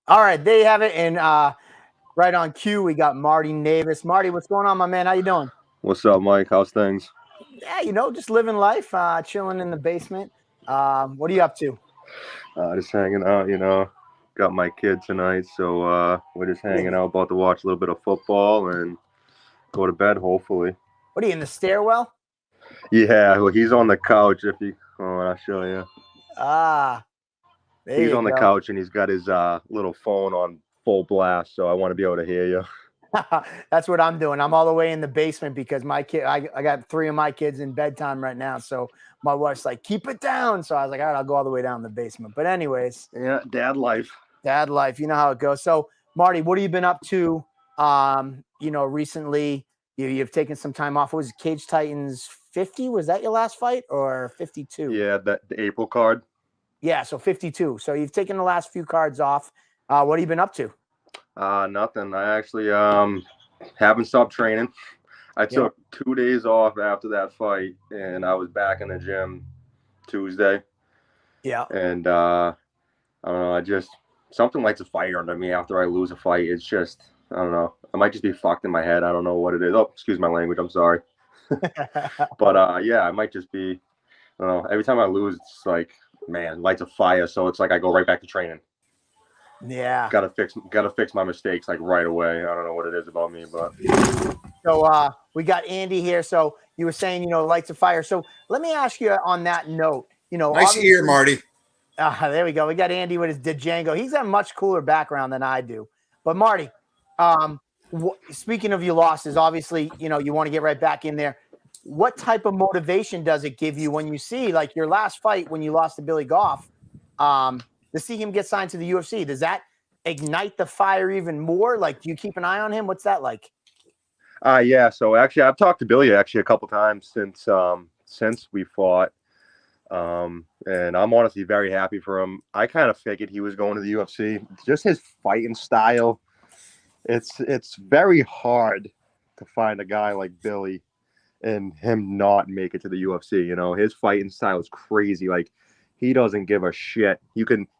All right, there you have it. And right on cue, we got Marty Navis. Marty, what's going on, my man? How you doing? What's up, Mike? How's things? Yeah, just living life, chilling in the basement. What are you up to? Just hanging out, Got my kid tonight, so we're just hanging Really? out, about to watch a little bit of football and go to bed, hopefully. What are you in the stairwell? Yeah, well, he's on the couch. I'll show you. Ah, there He's you on the go. couch and he's got his little phone on full blast, so I want to be able to hear you. That's what I'm doing. I'm all the way in the basement because my kid, I got three of my kids in bedtime right now. So my wife's like, keep it down. So I was like, all right, I'll go all the way down the basement. But anyways, Yeah, dad life. dad life, you know how it goes. So Marty, what have you been up to? Recently you've taken some time off. What was it, Cage Titans 50? Was that your last fight or 52? Yeah, the April card. Yeah, so 52. So you've taken the last few cards off. What have you been up to? Nothing. I actually haven't stopped training. I Yeah. took 2 days off after that fight, and I was back in the gym Tuesday. Yeah. And I don't know. I just something lights a fire under me after I lose a fight. It's just I don't know. I might just be fucked in my head. I don't know what it is. Oh, excuse my language. I'm sorry. But yeah, I might just be. I don't know. Every time I lose, it's like man, lights a fire. So it's like I go right back to training. Yeah. Gotta fix my mistakes like right away. I don't know what it is about me, but So we got Andy here. So you were saying, lights of fire. So let me ask you on that note, Nice ear, obviously, Marty. there we go. We got Andy with his Django. He's got a much cooler background than I do. But Marty, speaking of your losses, obviously, you want to get right back in there. What type of motivation does it give you when you see like your last fight when you lost to Billy Goff, to see him get signed to the UFC? Does that ignite the fire even more? Like, do you keep an eye on him? What's that like? yeah. So actually, I've talked to Billy actually a couple times since we fought. And I'm honestly very happy for him. I kind of figured he was going to the UFC. Just his fighting style. It's very hard to find a guy like Billy and him not make it to the UFC. His fighting style is crazy. Like he doesn't give a shit.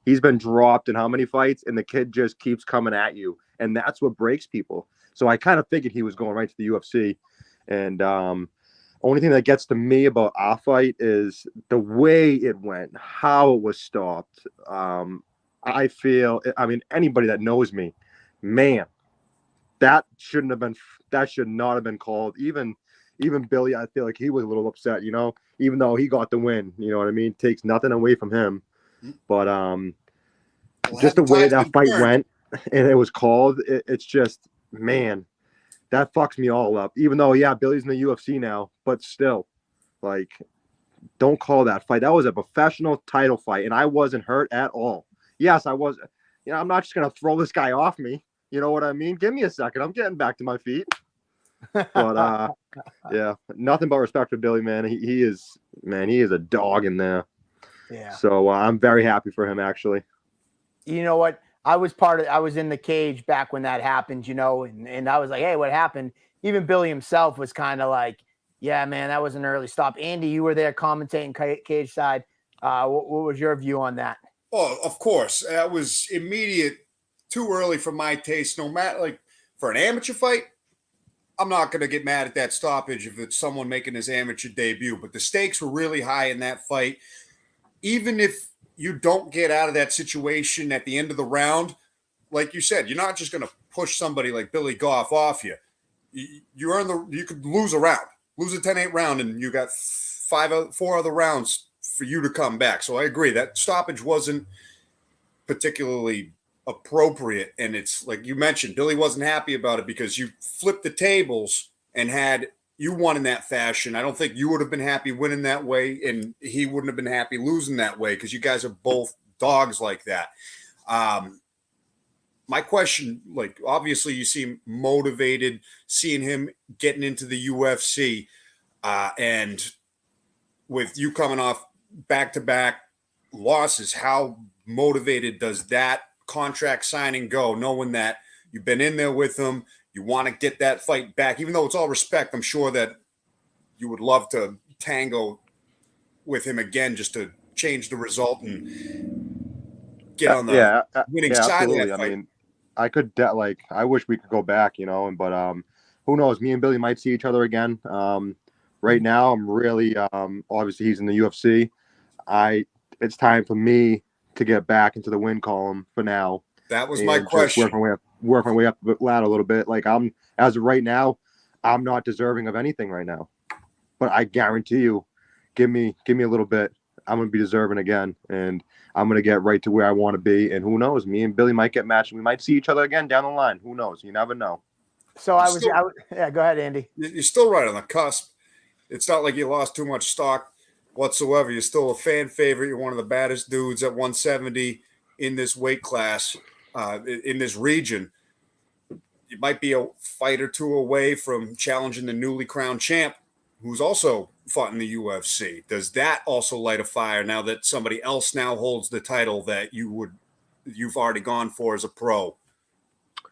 He's been dropped in how many fights, and the kid just keeps coming at you, and that's what breaks people. So I kind of figured he was going right to the UFC, and only thing that gets to me about our fight is the way it went, how it was stopped. I feel, I mean, anybody that knows me, man, that shouldn't have been, that should not have been called. Even Billy, I feel like he was a little upset, even though he got the win. You know what I mean? Takes nothing away from him, but Well, just the haven't way tides that been fight turned? went and it was called, it's just man, that fucks me all up. Even though, yeah, Billy's in the UFC now, but still, like, don't call that fight. That was a professional title fight, and I wasn't hurt at all. Yes, I was. I'm not just gonna throw this guy off me. You know what I mean? Give me a second. I'm getting back to my feet. But yeah, nothing but respect for Billy, man. He is, man. He is a dog in there. Yeah. So I'm very happy for him, actually. You know what? I was in the cage back when that happened, and I was like, hey, what happened? Even Billy himself was kind of like, yeah, man, that was an early stop. Andy, you were there commentating cage side. What was your view on that? Oh, of course. That was immediate, too early for my taste. No matter, like, for an amateur fight, I'm not going to get mad at that stoppage if it's someone making his amateur debut. But the stakes were really high in that fight. Even if you don't get out of that situation at the end of the round, like you said, you're not just going to push somebody like Billy Goff off you. You could lose a round, lose a 10-8 round, and you got four other rounds for you to come back. So I agree that stoppage wasn't particularly appropriate. And it's like you mentioned, Billy wasn't happy about it because you flipped the tables and had you won in that fashion. I don't think you would have been happy winning that way, and he wouldn't have been happy losing that way because you guys are both dogs like that. My question, like, obviously you seem motivated seeing him getting into the UFC, and with you coming off back to back losses, how motivated does that contract signing go, knowing that you've been in there with him, you want to get that fight back, even though it's all respect, I'm sure that you would love to tango with him again just to change the result and get on the winning yeah, side of absolutely. that fight. I mean, I could I wish we could go back, but who knows? Me and Billy might see each other again. Right now, I'm really obviously he's in the UFC. It's time for me to get back into the win column for now. That was my and just question. work my way up the ladder a little bit. Like as of right now, I'm not deserving of anything right now. But I guarantee you, give me a little bit. I'm gonna be deserving again, and I'm gonna get right to where I want to be. And who knows? Me and Billy might get matched. We might see each other again down the line. Who knows? You never know. So yeah, go ahead, Andy. You're still right on the cusp. It's not like you lost too much stock whatsoever. You're still a fan favorite. You're one of the baddest dudes at 170 in this weight class, in this region. You might be a fight or two away from challenging the newly crowned champ, who's also fought in the UFC. Does that also light a fire now that somebody else now holds the title that you've already gone for as a pro?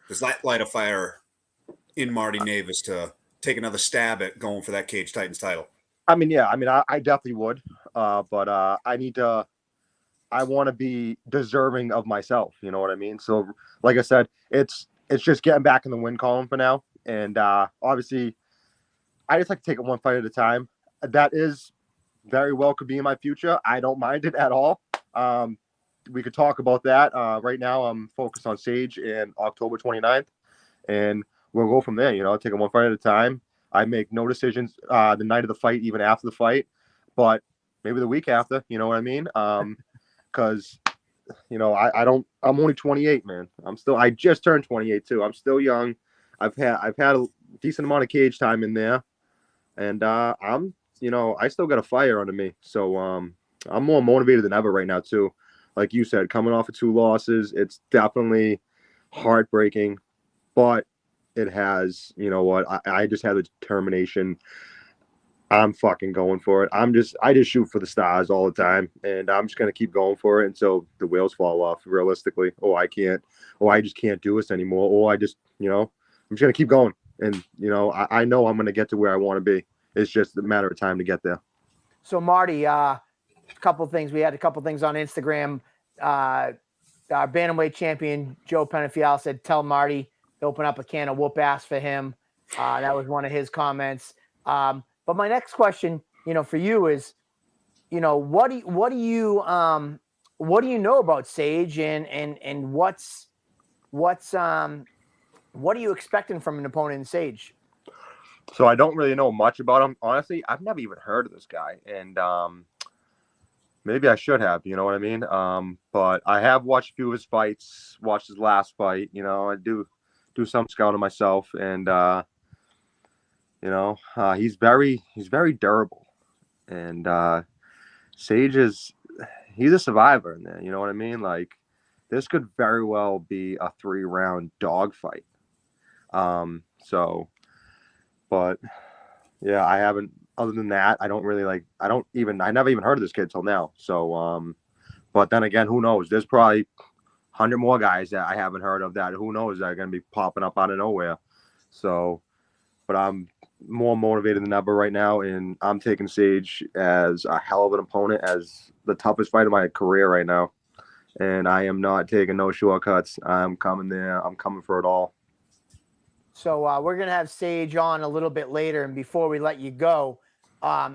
Does that light a fire in Marty Navis to take another stab at going for that Cage Titans title? I mean, yeah. I mean, I definitely would. But I want to be deserving of myself. You know what I mean? So, like I said, it's just getting back in the win column for now. And obviously, I just like to take it one fight at a time. That is very well could be in my future. I don't mind it at all. We could talk about that. Right now, I'm focused on Sage in October 29th. And we'll go from there. Take it one fight at a time. I make no decisions the night of the fight, even after the fight, but maybe the week after. You know what I mean? Because I'm only 28, man. I just turned 28 too. I'm still young. I've had a decent amount of cage time in there, and I still got a fire under me. So I'm more motivated than ever right now too. Like you said, coming off of 2 losses, it's definitely heartbreaking. But it has, I just have the determination. I'm fucking going for it. I just shoot for the stars all the time, and I'm just gonna keep going for it until the wheels fall off. Realistically, I just can't do this anymore. I'm just gonna keep going, and I know I'm gonna get to where I want to be. It's just a matter of time to get there. So Marty, couple things. We had a couple things on Instagram. Our bantamweight champion Joe Penafiel said, "Tell Marty to open up a can of whoop ass for him." That was one of his comments. But my next question, for you is, what do you know about Sage, and what are you expecting from an opponent in Sage? So I don't really know much about him. Honestly, I've never even heard of this guy, and maybe I should have. You know what I mean? But I have watched a few of his fights. Watched his last fight. I do some scouting myself, and he's very durable, and Sage he's a survivor in there. You know what I mean? Like, this could very well be a 3-round dogfight. But yeah, I haven't. Other than that, I don't really like. I never even heard of this kid till now. So, but then again, who knows? There's probably 100 more guys that I haven't heard of that who knows that are going to be popping up out of nowhere. So, but I'm more motivated than ever right now, and I'm taking Sage as a hell of an opponent, as the toughest fight of my career right now. And I am not taking no shortcuts. I'm coming there. I'm coming for it all. So we're going to have Sage on a little bit later. And before we let you go,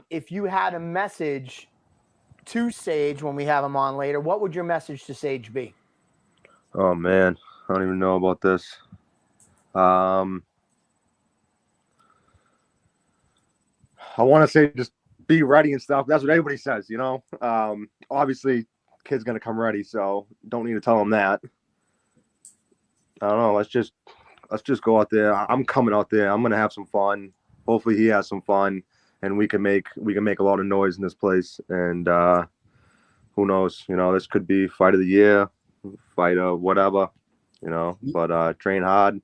if you had a message to Sage when we have him on later, what would your message to Sage be? Oh, man. I don't even know about this. I want to say just be ready and stuff. That's what everybody says, Obviously, kid's going to come ready, so don't need to tell him that. I don't know. Let's just go out there. I'm coming out there. I'm going to have some fun. Hopefully he has some fun, and we can make a lot of noise in this place. And who knows? This could be fight of the year, fight of whatever, But train hard,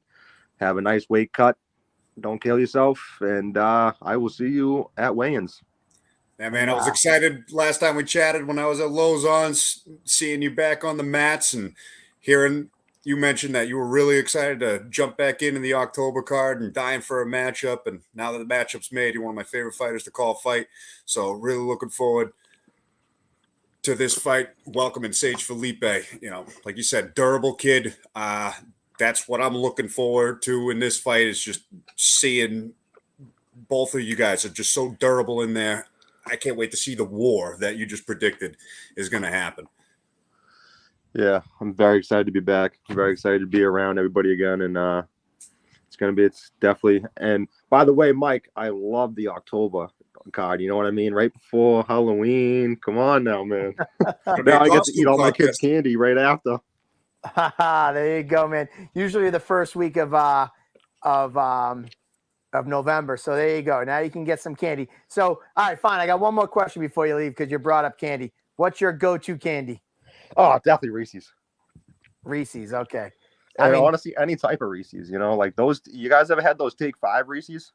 have a nice weight cut. Don't kill yourself, and I will see you at weigh-ins. Yeah, man, I was excited last time we chatted when I was at Lozon's, seeing you back on the mats and hearing you mention that you were really excited to jump back into the October card and dying for a matchup. And now that the matchup's made, you're one of my favorite fighters to call fight. So really looking forward to this fight, welcoming Sage Felipe. You know, like you said, durable kid. That's what I'm looking forward to in this fight, is just seeing both of you guys are just so durable in there. I can't wait to see the war that you just predicted is going to happen. Yeah, I'm very excited to be back. I'm very excited to be around everybody again, and it's definitely. And by the way, Mike, I love the October card. You know what I mean? Right before Halloween. Come on now, man. Now I get to eat all my kids' candy right after. There you go, man. Usually the first week of November. So there you go. Now you can get some candy. So, all right, fine. I got one more question before you leave, because you brought up candy. What's your go-to candy? Oh, definitely Reese's. Reese's. Okay. I mean, honestly, any type of Reese's, you know, like those. You guys ever had those Take 5 Reese's?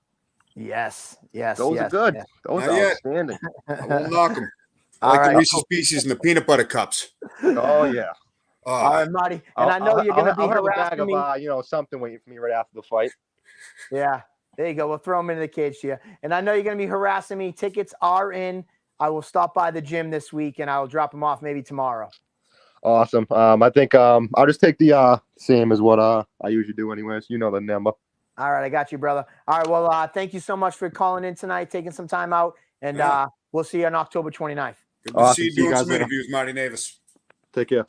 Yes. Those are good. Yes. Those are outstanding. I won't knock them. I like the Reese's Pieces and the peanut butter cups. Oh yeah. All right, Marty. And I know you're going to be harassing me. Something waiting for me right after the fight. Yeah. There you go. We'll throw them into the cage here. And I know you're going to be harassing me. Tickets are in. I will stop by the gym this week, and I will drop them off maybe tomorrow. Awesome. I think I'll just take the same as what I usually do anyways. You know the number. All right, I got you, brother. All right, well, thank you so much for calling in tonight, taking some time out, and we'll see you on October 29th. Good to see you doing some interviews, Marty Navis. Take care.